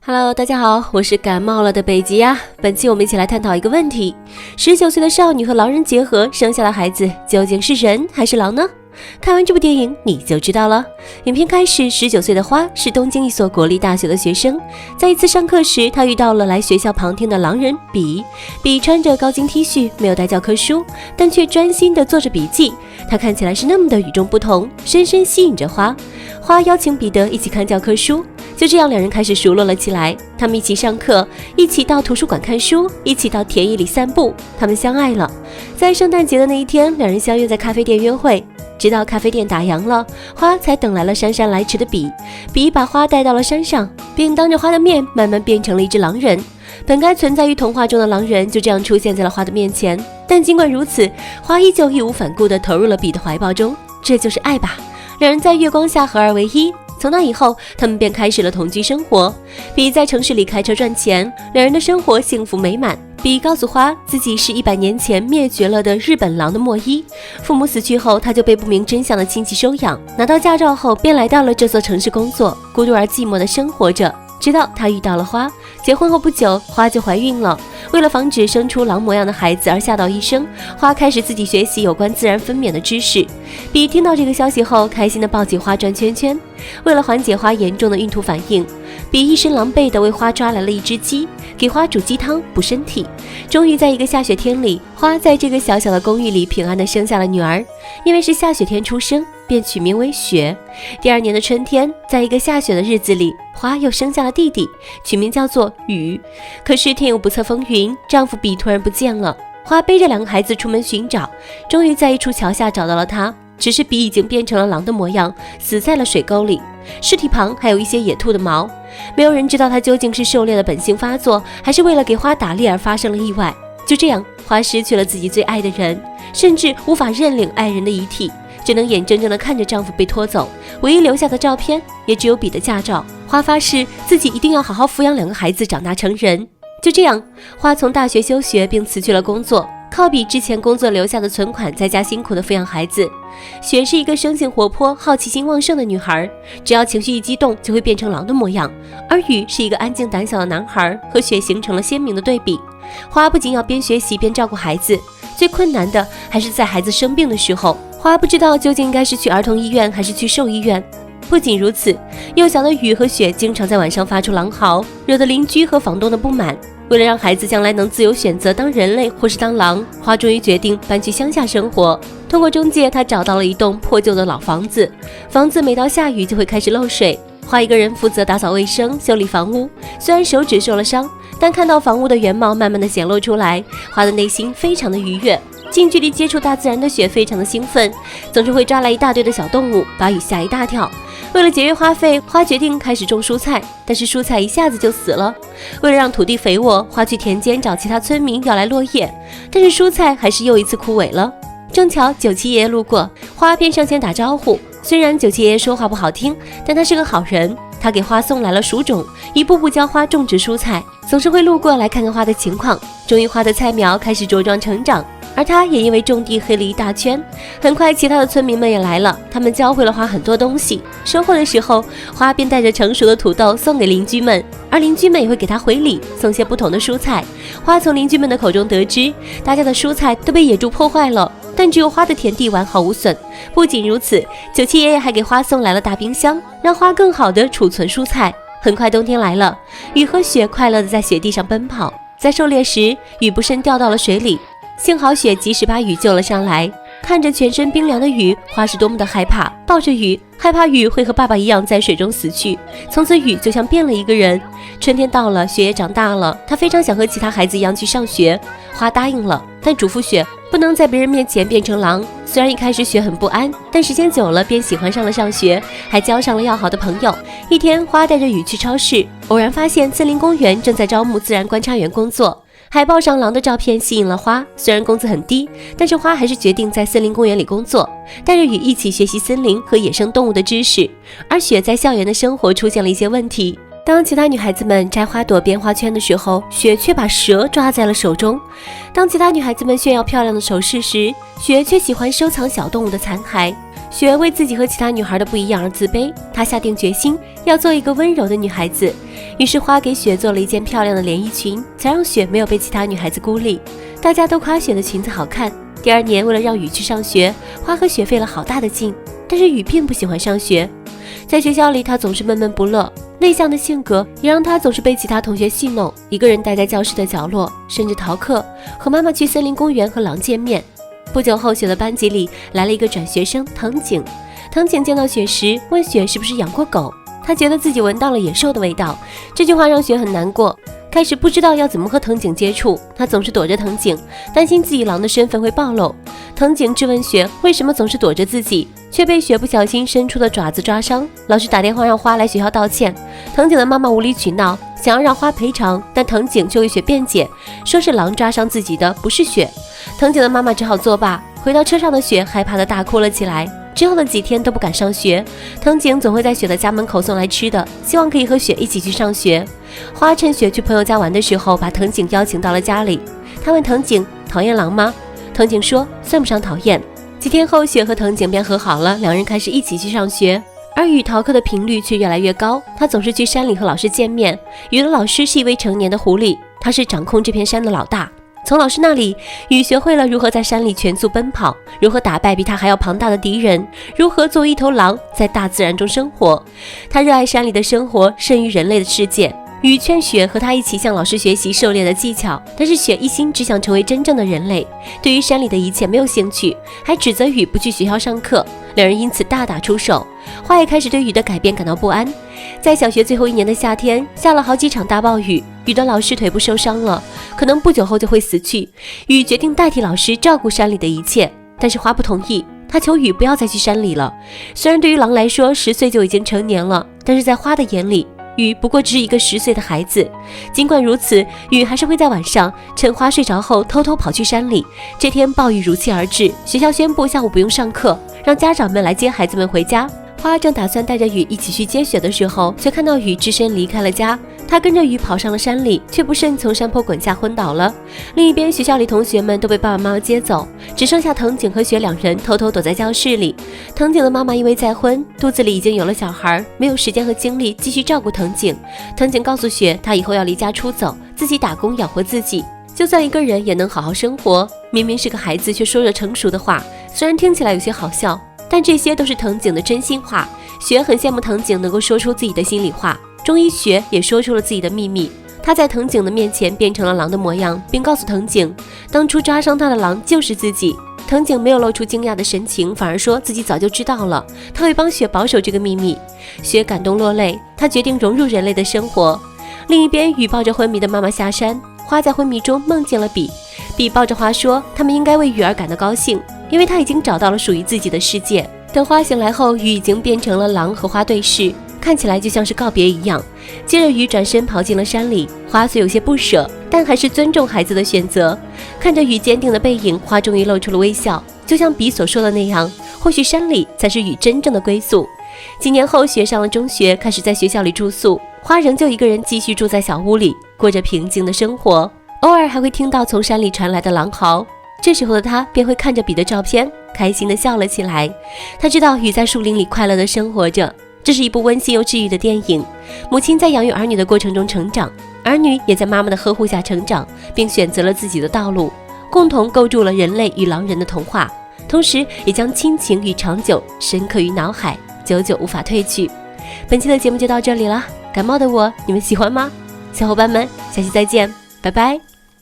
Hello， 大家好，我是感冒了的北极呀。本期我们一起来探讨一个问题：19岁的少女和狼人结合生下的孩子究竟是人还是狼呢？看完这部电影你就知道了。影片开始，19岁的花是东京一所国立大学的学生，在一次上课时，她遇到了来学校旁听的狼人比。比穿着高精 T 恤，没有带教科书，但却专心地做着笔记。他看起来是那么的与众不同，深深吸引着花。花邀请彼得一起看教科书，就这样两人开始熟络了起来。他们一起上课，一起到图书馆看书，一起到田野里散步。他们相爱了。在圣诞节的那一天，两人相约在咖啡店约会。直到咖啡店打烊了，花才等来了姗姗来迟的比。比把花带到了山上，并当着花的面慢慢变成了一只狼人。本该存在于童话中的狼人就这样出现在了花的面前，但尽管如此，花依旧义无反顾地投入了比的怀抱中。这就是爱吧。两人在月光下合二为一。从那以后，他们便开始了同居生活。比在城市里开车赚钱，两人的生活幸福美满。比告诉花，自己是100年前灭绝了的日本狼的末裔，父母死去后，他就被不明真相的亲戚收养。拿到驾照后，便来到了这座城市工作，孤独而寂寞地生活着。直到他遇到了花，结婚后不久，花就怀孕了。为了防止生出狼模样的孩子而吓到医生，花开始自己学习有关自然分娩的知识。比听到这个消息后，开心地抱起花转圈圈。为了缓解花严重的孕吐反应，比一身狼狈地为花抓来了一只鸡，给花煮鸡汤补身体。终于在一个下雪天里，花在这个小小的公寓里平安地生下了女儿。因为是下雪天出生，便取名为雪。第2年的春天，在一个下雪的日子里，花又生下了弟弟，取名叫做雨。可是天有不测风云，丈夫比突然不见了。花背着2个孩子出门寻找，终于在一处桥下找到了他。只是比已经变成了狼的模样，死在了水沟里，尸体旁还有一些野兔的毛。没有人知道他究竟是狩猎的本性发作，还是为了给花打猎而发生了意外。就这样，花失去了自己最爱的人，甚至无法认领爱人的遗体，只能眼睁睁地看着丈夫被拖走。唯一留下的照片也只有比的驾照。花发誓自己一定要好好抚养2个孩子长大成人。就这样，花从大学休学并辞去了工作，靠比之前工作留下的存款在家辛苦地抚养孩子。雪是一个生性活泼、好奇心旺盛的女孩，只要情绪一激动就会变成狼的模样。而雨是一个安静胆小的男孩，和雪形成了鲜明的对比。花不仅要边学习边照顾孩子，最困难的还是在孩子生病的时候，花不知道究竟应该是去儿童医院还是去兽医院。不仅如此，幼小的雨和雪经常在晚上发出狼嚎，惹得邻居和房东的不满。为了让孩子将来能自由选择当人类或是当狼，花终于决定搬去乡下生活。通过中介，她找到了一栋破旧的老房子，房子每到下雨就会开始漏水。花一个人负责打扫卫生、修理房屋。虽然手指受了伤，但看到房屋的原貌慢慢的显露出来，花的内心非常的愉悦。近距离接触大自然的雪非常的兴奋，总是会抓来一大堆的小动物，把雨吓一大跳。为了节约花费，花决定开始种蔬菜，但是蔬菜一下子就死了。为了让土地肥沃，花去田间找其他村民要来落叶，但是蔬菜还是又一次枯萎了。正巧九七爷爷路过，花便上前打招呼。虽然九七爷爷说话不好听，但他是个好人。他给花送来了薯种，一步步教花种植蔬菜，总是会路过来看看花的情况。终于花的菜苗开始茁壮成长，而他也因为种地黑了一大圈。很快其他的村民们也来了，他们教会了花很多东西。收获的时候，花便带着成熟的土豆送给邻居们，而邻居们也会给他回礼，送些不同的蔬菜。花从邻居们的口中得知，大家的蔬菜都被野猪破坏了，但只有花的田地完好无损。不仅如此，九七爷爷还给花送来了大冰箱，让花更好地储存蔬菜。很快冬天来了，雨和雪快乐地在雪地上奔跑。在狩猎时，雨不慎掉到了水里，幸好雪及时把雨救了上来。看着全身冰凉的雨，花是多么的害怕，抱着雨，害怕雨会和爸爸一样在水中死去。从此雨就像变了一个人。春天到了，雪也长大了，她非常想和其他孩子一样去上学。花答应了，但嘱咐雪不能在别人面前变成狼。虽然一开始雪很不安，但时间久了便喜欢上了上学，还交上了要好的朋友。一天，花带着雨去超市，偶然发现森林公园正在招募自然观察员工作。海报上狼的照片吸引了花，虽然工资很低，但是花还是决定在森林公园里工作，带着雨一起学习森林和野生动物的知识。而雪在校园的生活出现了一些问题。当其他女孩子们摘花朵编花圈的时候，雪却把蛇抓在了手中。当其他女孩子们炫耀漂亮的首饰时，雪却喜欢收藏小动物的残骸。雪为自己和其他女孩的不一样而自卑，她下定决心要做一个温柔的女孩子。于是花给雪做了一件漂亮的连衣裙，才让雪没有被其他女孩子孤立。大家都夸雪的裙子好看。第二年，为了让雨去上学，花和雪费了好大的劲，但是雨并不喜欢上学。在学校里，他总是闷闷不乐，内向的性格也让他总是被其他同学戏弄，一个人待在教室的角落，甚至逃课，和妈妈去森林公园和狼见面。不久后，雪的班级里来了一个转学生藤井。藤井见到雪时，问雪是不是养过狗，他觉得自己闻到了野兽的味道。这句话让雪很难过，开始不知道要怎么和藤井接触，他总是躲着藤井，担心自己狼的身份会暴露。藤井质问雪为什么总是躲着自己，却被雪不小心伸出的爪子抓伤。老师打电话让花来学校道歉，藤井的妈妈无理取闹，想要让花赔偿，但藤井却为雪辩解，说是狼抓伤自己的，不是雪。藤井的妈妈只好作罢。回到车上的雪害怕的大哭了起来，之后的几天都不敢上学。藤井总会在雪的家门口送来吃的，希望可以和雪一起去上学。花趁雪去朋友家玩的时候，把藤井邀请到了家里。他问藤井讨厌狼吗？藤井说算不上讨厌。几天后，雪和藤井便和好了，两人开始一起去上学。而雨逃课的频率却越来越高，他总是去山里和老师见面。雨的老师是一位成年的狐狸，他是掌控这片山的老大。从老师那里，雨学会了如何在山里全速奔跑，如何打败比他还要庞大的敌人，如何作为一头狼在大自然中生活。他热爱山里的生活，胜于人类的世界。雨劝雪和他一起向老师学习狩猎的技巧，但是雪一心只想成为真正的人类，对于山里的一切没有兴趣，还指责雨不去学校上课，两人因此大打出手。花也开始对雨的改变感到不安。在小学最后一年的夏天，下了好几场大暴雨，雨的老师腿部受伤了，可能不久后就会死去。雨决定代替老师照顾山里的一切，但是花不同意，他求雨不要再去山里了。虽然对于狼来说10岁就已经成年了，但是在花的眼里，雨不过只是一个10岁的孩子。尽管如此，雨还是会在晚上趁花睡着后偷偷跑去山里。这天暴雨如期而至，学校宣布下午不用上课，让家长们来接孩子们回家。花正打算带着雨一起去接雪的时候，却看到雨只身离开了家。他跟着雨跑上了山里，却不慎从山坡滚下昏倒了。另一边，学校里同学们都被爸爸妈妈接走，只剩下藤井和雪两人偷偷躲在教室里。藤井的妈妈因为再婚，肚子里已经有了小孩，没有时间和精力继续照顾藤井。藤井告诉雪，他以后要离家出走，自己打工养活自己，就算一个人也能好好生活。明明是个孩子，却说着成熟的话，虽然听起来有些好笑，但这些都是藤井的真心话。雪很羡慕藤井能够说出自己的心里话，终于雪也说出了自己的秘密。他在藤井的面前变成了狼的模样，并告诉藤井，当初抓伤他的狼就是自己。藤井没有露出惊讶的神情，反而说自己早就知道了，他会帮雪保守这个秘密。雪感动落泪，他决定融入人类的生活。另一边，雨抱着昏迷的妈妈下山，花在昏迷中梦见了比。比抱着花说，他们应该为雨而感到高兴，因为他已经找到了属于自己的世界。等花醒来后，雨已经变成了狼，和花对视，看起来就像是告别一样。接着雨转身跑进了山里，花虽有些不舍，但还是尊重孩子的选择。看着雨坚定的背影，花终于露出了微笑，就像比所说的那样，或许山里才是雨真正的归宿。几年后，雪上了中学，开始在学校里住宿，花仍旧一个人继续住在小屋里，过着平静的生活，偶尔还会听到从山里传来的狼嚎。这时候的他便会看着比的照片，开心地笑了起来。他知道雨在树林里快乐地生活着。这是一部温馨又治愈的电影。母亲在养育儿女的过程中成长，儿女也在妈妈的呵护下成长，并选择了自己的道路，共同构筑了人类与狼人的童话，同时也将亲情与长久深刻于脑海，久久无法褪去。本期的节目就到这里了，感冒的我，你们喜欢吗？小伙伴们，下期再见，拜拜。